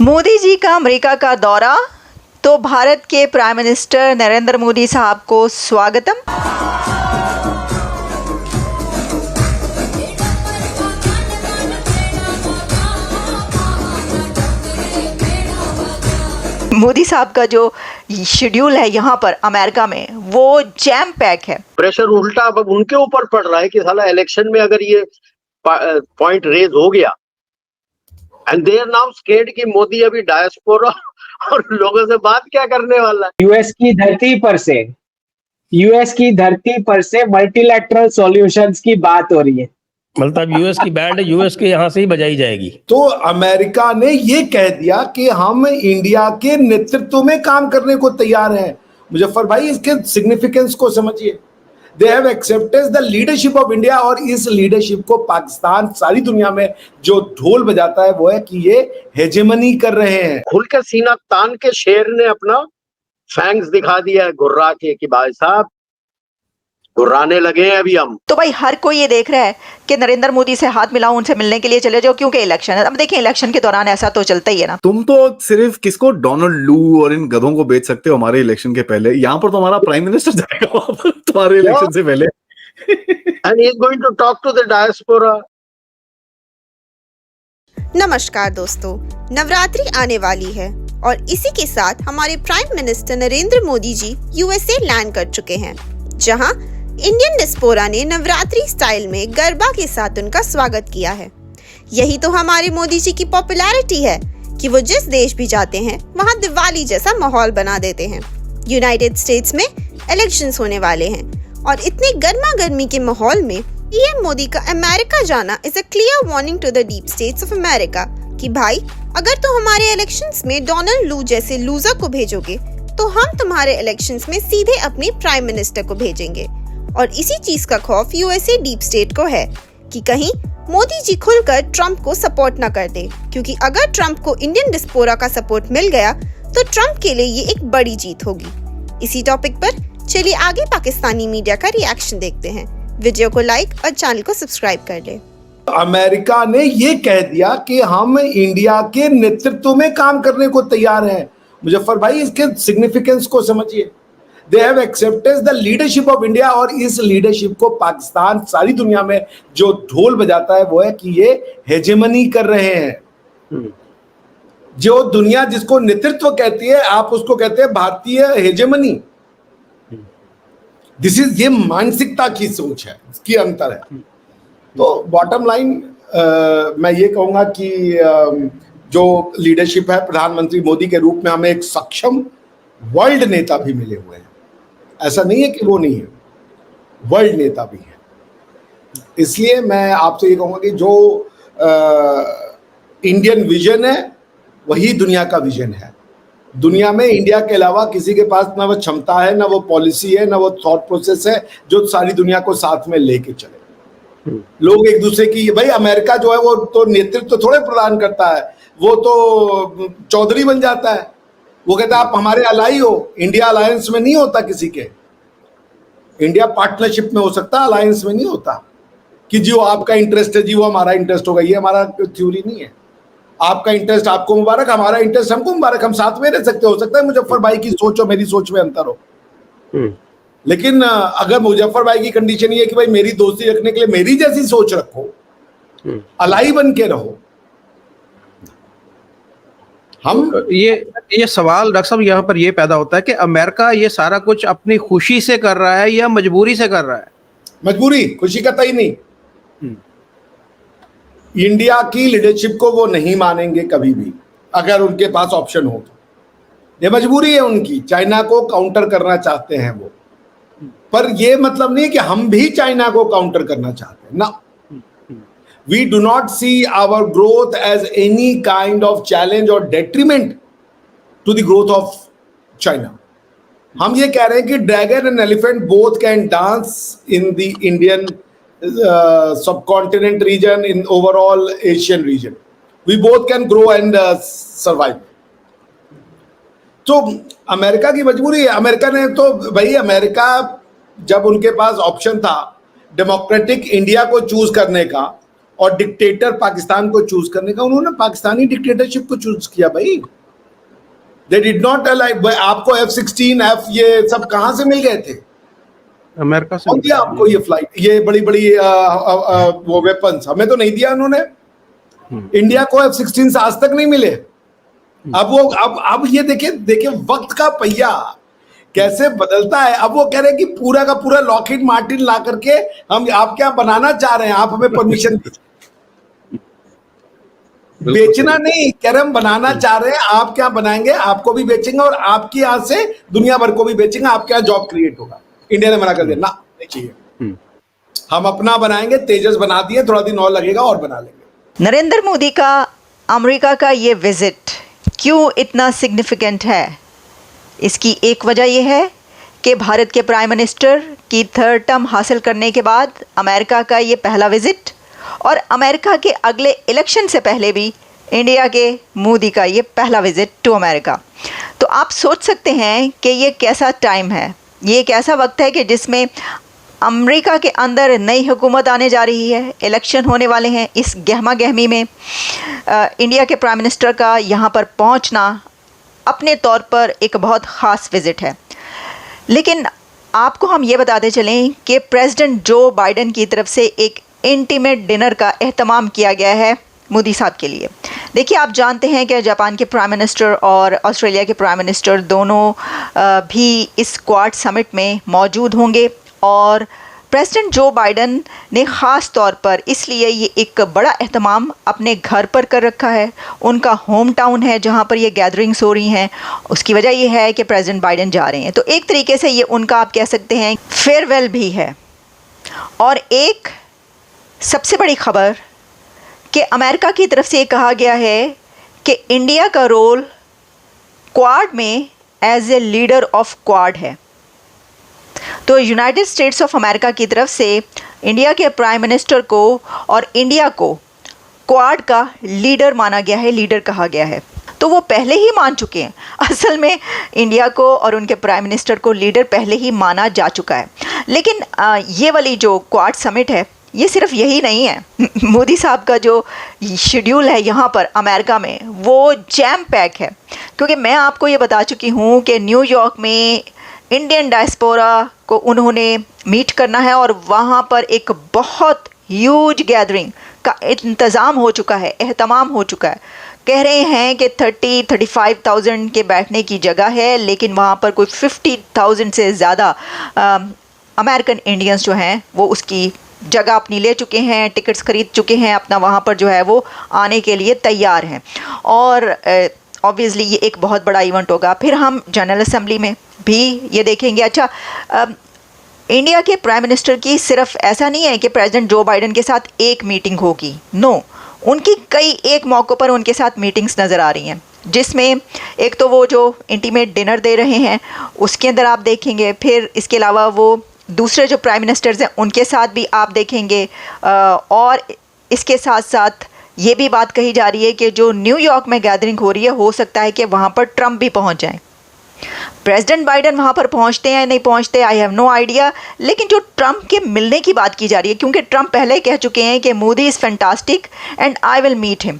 मोदी जी का अमेरिका का दौरा, तो भारत के प्राइम मिनिस्टर नरेंद्र मोदी साहब को स्वागतम। मोदी साहब का जो शेड्यूल है यहाँ पर अमेरिका में वो जैम पैक है। प्रेशर उल्टा अब उनके ऊपर पड़ रहा है कि साला इलेक्शन में अगर ये पॉइंट रेज हो गया, and they are now scared कि मोदी अभी डायस्पोरा और लोगों से बात क्या करने वाला है। यूएस की धरती पर से मल्टीलैटरल सॉल्यूशंस की बात हो रही है। मतलब यूएस की बैंड यूएस के यहाँ से ही बजाई जाएगी। तो अमेरिका ने ये कह दिया कि हम इंडिया के नेतृत्व में काम करने को तैयार हैं। मुजफ्फर भाई, इसके सिग्निफिकेंस को समझिए। They have accepted the leadership of India, और इस लीडरशिप को पाकिस्तान सारी दुनिया में जो ढोल बजाता है वो है कि ये हेजेमनी कर रहे हैं। खुल के सीना तान के शेर ने अपना फैंग्स दिखा दिया है गुर्रा के कि भाई साहब गुर्राने लगे हैं अभी हम। तो भाई हर कोई ये देख रहा है कि नरेंद्र मोदी से हाथ मिलाओ, उनसे मिलने के लिए चले जाओ, क्योंकि इलेक्शन है। अब देखिए इलेक्शन के दौरान ऐसा तो चलता ही है ना। तुम तो सिर्फ किसको डोनाल्ड लू और इन गधों को बेच सकते हो हमारे इलेक्शन के पहले। यहाँ पर तो हमारा प्राइम मिनिस्टर जाएगा वहां पर तुम्हारे इलेक्शन से पहले। And he is going to talk to the diaspora. नमस्कार दोस्तों, नवरात्रि आने वाली है और इसी के साथ हमारे prime minister Narendra Modi ji USA land कर चुके हैं, जहां इंडियन डिस्पोरा ने नवरात्रि स्टाइल में गरबा के साथ उनका स्वागत किया है। यही तो हमारे मोदी जी की पॉपुलैरिटी है कि वो जिस देश भी जाते हैं वहां दिवाली जैसा माहौल बना देते हैं। यूनाइटेड स्टेट्स में इलेक्शंस होने वाले हैं और इतने गर्मा गर्मी के माहौल में पीएम मोदी का अमेरिका जाना is a clear warning to the deep states of America कि भाई अगर तुम हमारे इलेक्शंस में डोनाल्ड लू जैसे लूजर को भेजोगे तो हम तुम्हारे इलेक्शंस में सीधे अपने प्राइम मिनिस्टर को भेजेंगे। और इसी चीज का खौफ यूएसए डीप स्टेट को है कि कहीं मोदी जी खुलकर ट्रंप को सपोर्ट न कर दे, क्योंकि अगर ट्रंप को इंडियन डिस्पोरा का सपोर्ट मिल गया तो ट्रंप के लिए ये एक बड़ी जीत होगी। इसी टॉपिक पर चलिए आगे पाकिस्तानी मीडिया का रिएक्शन देखते हैं। वीडियो को लाइक और चैनल को सब्सक्राइब कर ले। अमेरिका ने ये कह दिया कि हम इंडिया के नेतृत्व में काम करने को तैयार हैं। मुजफ्फर भाई, इसके सिग्निफिकेंस को समझिए। They have accepted the leadership of India, और इस लीडरशिप को पाकिस्तान सारी दुनिया में जो ढोल बजाता है वो है कि ये हेजेमनी कर रहे हैं। जो दुनिया जिसको नेतृत्व कहती है, आप उसको कहते हैं भारतीय हेजेमनी। दिस इज, ये मानसिकता की सोच है, इसकी अंतर है। तो बॉटम लाइन मैं ये कहूंगा कि जो लीडरशिप है प्रधानमंत्री मोदी के रूप में, हमें एक सक्षम वर्ल्ड नेता भी मिले हुए हैं। ऐसा नहीं है कि वो नहीं है, वर्ल्ड नेता भी है। इसलिए मैं आपसे ये कहूंगा कि जो इंडियन विजन है वही दुनिया का विजन है। दुनिया में इंडिया के अलावा किसी के पास ना वो क्षमता है, ना वो पॉलिसी है, ना वो थॉट प्रोसेस है जो सारी दुनिया को साथ में लेके चले। लोग एक दूसरे की, भाई अमेरिका जो है वो तो नेतृत्व थोड़े प्रदान करता है, वो तो चौधरी बन जाता है। वो कहता है आप हमारे अलाई हो। इंडिया अलायंस में नहीं होता किसी के। इंडिया पार्टनरशिप में हो सकता, अलायंस में नहीं होता कि जी वो आपका इंटरेस्ट है, जी वो हमारा इंटरेस्ट होगा। ये हमारा थ्योरी नहीं है। आपका इंटरेस्ट आपको मुबारक, हमारा इंटरेस्ट हमको मुबारक, हम साथ में रह सकते। हो सकता है मुजफ्फर भाई की सोच और मेरी सोच में अंतर हो, लेकिन अगर मुजफ्फर भाई की कंडीशन ये है कि भाई मेरी दोस्ती रखने के लिए मेरी जैसी सोच रखो, अलाई बन के रहो। हम ये सवाल डॉक्टर साहब यहाँ पर ये पैदा होता है कि अमेरिका ये सारा कुछ अपनी खुशी से कर रहा है या मजबूरी से कर रहा है? मजबूरी, खुशी का तय नहीं। इंडिया की लीडरशिप को वो नहीं मानेंगे कभी भी, अगर उनके पास ऑप्शन हो तो। ये मजबूरी है उनकी, चाइना को काउंटर करना चाहते हैं वो। पर ये मतलब नहीं कि हम भी चाइना को काउंटर करना चाहते हैं ना। We do not see our growth as any kind of challenge or detriment to the growth of China. हम ये कह रहे हैं कि dragon and elephant both can dance in the Indian subcontinent region, in overall Asian region. We both can grow and survive. तो America की मजबूरी है। अमेरिका ने तो भाई, अमेरिका जब उनके पास ऑप्शन था डेमोक्रेटिक इंडिया को चूज करने का और डिक्टेटर पाकिस्तान को चूज करने का, उन्होंने पाकिस्तानी डिक्टेटरशिप को चूज किया भाई। They did not allow. आपको F-16 F ये सब कहां से मिल गए थे? अमेरिका से कौन दिया आपको ये फ्लाइट, ये बड़ी बड़ी वो वेपन्स? हमें तो नहीं दिया उन्होंने। इंडिया को F-16 आज तक नहीं मिले। अब ये देखिए वक्त का पहिया कैसे बदलता है। अब वो कह रहे हैं कि पूरा का पूरा लॉकहीड मार्टिन ला करके हम आप क्या बनाना चाह रहे हैं, आप हमें परमिशन बेचना नहीं कह रहे, हम बनाना चाह रहे हैं। आप क्या बनाएंगे, आपको भी बेचेंगे और आपकी यहां से दुनिया भर को भी बेचेंगे। आपके यहाँ जॉब क्रिएट होगा। इंडिया ने मना कर दिया, ना नहीं चाहिए, हम अपना बनाएंगे। तेजस बना दिए, थोड़ा दिन और लगेगा और बना लेंगे। नरेंद्र मोदी का अमेरिका का ये विजिट क्यों इतना सिग्निफिकेंट है? इसकी एक वजह यह है कि भारत के प्राइम मिनिस्टर की थर्ड टर्म हासिल करने के बाद अमेरिका का ये पहला विजिट, और अमेरिका के अगले इलेक्शन से पहले भी इंडिया के मोदी का ये पहला विजिट टू अमेरिका। तो आप सोच सकते हैं कि ये कैसा टाइम है, ये एक ऐसा वक्त है कि जिसमें अमेरिका के अंदर नई हुकूमत आने जा रही है, इलेक्शन होने वाले हैं। इस गहमा गहमी में इंडिया के प्राइम मिनिस्टर का यहाँ पर पहुँचना अपने तौर पर एक बहुत ख़ास विज़िट है। लेकिन आपको हम ये बताते चलें कि प्रेसिडेंट जो बाइडेन की तरफ से एक इंटीमेट डिनर का एहतमाम किया गया है मोदी साहब के लिए। देखिए, आप जानते हैं कि जापान के प्राइम मिनिस्टर और ऑस्ट्रेलिया के प्राइम मिनिस्टर दोनों भी इस क्वाड समिट में मौजूद होंगे, और प्रेसिडेंट जो बाइडेन ने ख़ास तौर पर इसलिए ये एक बड़ा एहतमाम अपने घर पर कर रखा है। उनका होम टाउन है जहाँ पर ये गैदरिंग्स हो रही हैं। उसकी वजह ये है कि प्रेसिडेंट बाइडेन जा रहे हैं, तो एक तरीके से ये उनका आप कह सकते हैं फेयरवेल भी है। और एक सबसे बड़ी खबर कि अमेरिका की तरफ से ये कहा गया है कि इंडिया का रोल क्वाड में as a leader of Quad है। तो यूनाइटेड स्टेट्स ऑफ अमेरिका की तरफ से इंडिया के प्राइम मिनिस्टर को और इंडिया को क्वाड का लीडर माना गया है, लीडर कहा गया है। तो वो पहले ही मान चुके हैं। असल में इंडिया को और उनके प्राइम मिनिस्टर को लीडर पहले ही माना जा चुका है। लेकिन ये वाली जो क्वाड समिट है, ये सिर्फ यही नहीं है। मोदी साहब का जो शेड्यूल है यहाँ पर अमेरिका में, वो जैम पैक है। क्योंकि मैं आपको ये बता चुकी हूँ कि न्यूयॉर्क में इंडियन डायस्पोरा को उन्होंने मीट करना है, और वहाँ पर एक बहुत ह्यूज गैदरिंग का इंतज़ाम हो चुका है, एहतमाम हो चुका है। कह रहे हैं कि 30-35,000 के बैठने की जगह है, लेकिन वहाँ पर कोई 50,000 से ज़्यादा अमेरिकन इंडियंस जो हैं वो उसकी जगह अपनी ले चुके हैं, टिकट्स खरीद चुके हैं, अपना वहाँ पर जो है वो आने के लिए तैयार हैं। और ऑब्वियसली ये एक बहुत बड़ा इवेंट होगा। फिर हम जनरल असेंबली में भी ये देखेंगे। अच्छा, इंडिया के प्राइम मिनिस्टर की सिर्फ ऐसा नहीं है कि प्रेसिडेंट जो बाइडेन के साथ एक मीटिंग होगी, नो, उनकी कई एक मौक़ों पर उनके साथ मीटिंग्स नज़र आ रही हैं, जिसमें एक तो वो जो इंटीमेट डिनर दे रहे हैं उसके अंदर आप देखेंगे। फिर इसके अलावा वो दूसरे जो प्राइम मिनिस्टर्स हैं उनके साथ भी आप देखेंगे। और इसके साथ साथ ये भी बात कही जा रही है कि जो न्यूयॉर्क में गैदरिंग हो रही है, हो सकता है कि वहाँ पर ट्रंप भी पहुँच जाएं। प्रेसिडेंट बाइडेन वहाँ पर पहुँचते हैं नहीं पहुँचते, आई हैव नो आइडिया। लेकिन जो ट्रंप के मिलने की बात की जा रही है, क्योंकि ट्रंप पहले ही कह चुके हैं कि Modi is fantastic and I will meet him.